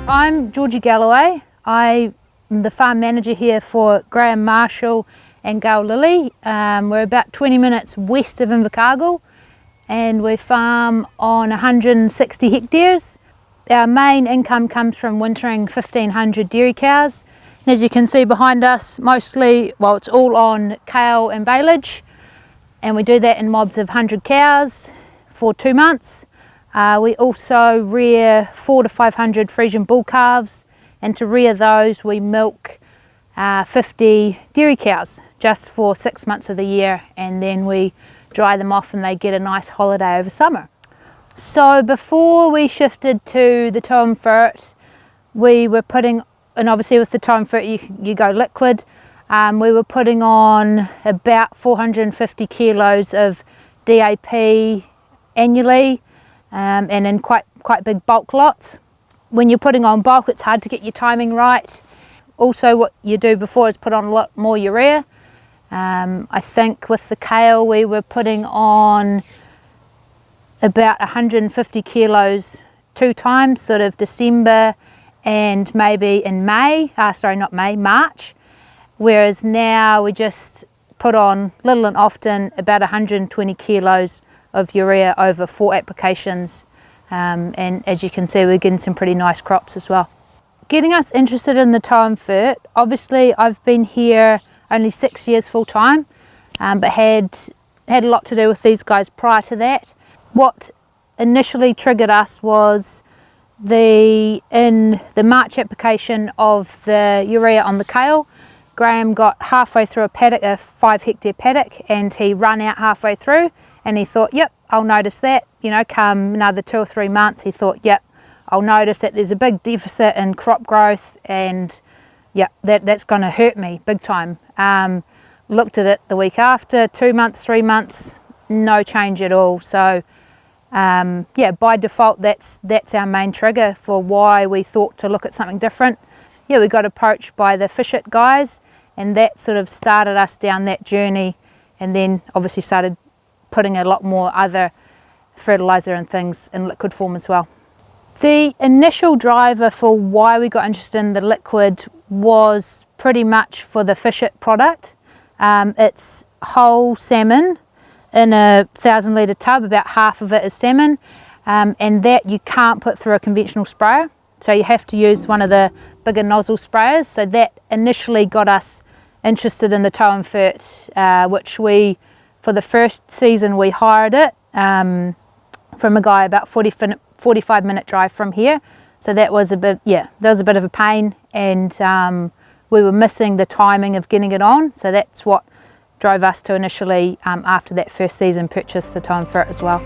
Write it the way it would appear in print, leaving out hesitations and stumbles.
I'm Georgie Galloway. I'm the farm manager here for Graham Marshall and Gail Lilly. We're about 20 minutes west of Invercargill and we farm on 160 hectares. Our main income comes from wintering 1,500 dairy cows. And as you can see behind us, mostly, well, it's all on kale and baleage, and we do that in mobs of 100 cows for 2 months. We also rear 400 to 500 Frisian bull calves, and to rear those we milk 50 dairy cows just for 6 months of the year, and then we dry them off and they get a nice holiday over summer. So before we shifted to the tow and fert, we were putting, and obviously with the tow and fert you go liquid, we were putting on about 450 kilos of DAP annually, and in quite big bulk lots. When you're putting on bulk, it's hard to get your timing right. Also, what you do before is put on a lot more urea. I think with the kale we were putting on about 150 kilos 2 times, sort of December and maybe in March. Whereas now we just put on little and often about 120 kilos of urea over 4 applications, and as you can see we're getting some pretty nice crops as well. Getting us interested in the tow and fert, obviously I've been here only 6 years full time, but had a lot to do with these guys prior to that. What initially triggered us was in the March application of the urea on the kale, Graham got halfway through a paddock, a 5 hectare paddock, and he ran out halfway through, and he thought, yep, I'll notice that, you know, come another 2 or 3 months, he thought, yep, I'll notice that there's a big deficit in crop growth, and yeah, that's going to hurt me big time. Looked at it the week after, 2 months, 3 months, no change at all. So yeah, by default that's our main trigger for why we thought to look at something different. Yeah, we got approached by the Fish It guys, and that sort of started us down that journey, and then obviously started putting a lot more other fertiliser and things in liquid form as well. The initial driver for why we got interested in the liquid was pretty much for the Fish It product. It's whole salmon in a 1,000 litre tub, about half of it is salmon, and that you can't put through a conventional sprayer, so you have to use one of the bigger nozzle sprayers. So that initially got us interested in the tow and fert, which we, for the first season we hired it from a guy about 45-minute drive from here. So that was a bit, yeah, that was a bit of a pain, and we were missing the timing of getting it on, so that's what drove us to initially, after that first season, purchase the tow and fert as well.